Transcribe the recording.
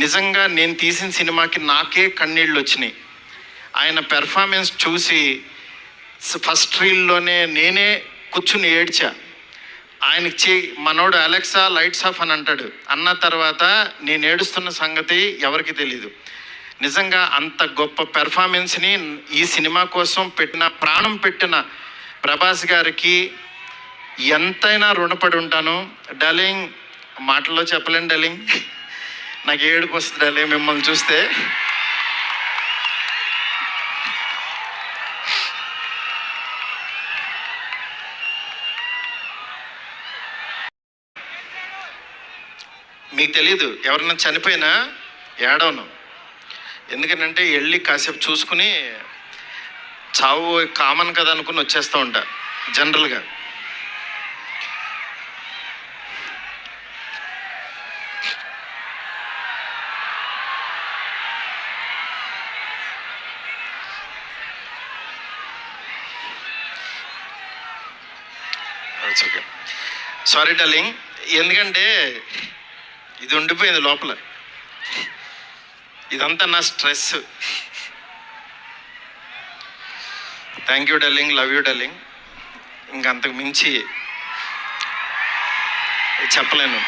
నిజంగా నేను తీసిన సినిమాకి నాకే కన్నీళ్ళు వచ్చినాయి. ఆయన పెర్ఫార్మెన్స్ చూసి ఫస్ట్ రీల్లోనే నేనే కూర్చుని ఏడ్చా. ఆయనకి మనోడు అలెక్సా లైట్స్ ఆఫ్ అని అంటాడు. అన్న తర్వాత నేను ఏడుస్తున్న సంగతి ఎవరికి తెలీదు. నిజంగా అంత గొప్ప పెర్ఫార్మెన్స్ని ఈ సినిమా కోసం ప్రాణం పెట్టిన ప్రభాస్ గారికి ఎంతైనా రుణపడి ఉంటాను. డార్లింగ్, మాటల్లో చెప్పలేను డార్లింగ్, నాకు ఏడుపు వస్తుంది డార్లింగ్ మిమ్మల్ని చూస్తే. మీకు తెలీదు, ఎవరన్నా చనిపోయినా ఏడవను. ఎందుకంటే వెళ్ళి కాసేపు చూసుకుని చావు కామన్ కదా అనుకుని వచ్చేస్తూ ఉంటా జనరల్గా. ఓకే, సారీ డార్లింగ్, ఎందుకంటే ఇది ఉండిపోయింది లోపల. ఇదంతా నా stress. Thank you darling, love you darling. ఇంకంతకు మించి చెప్పలేను.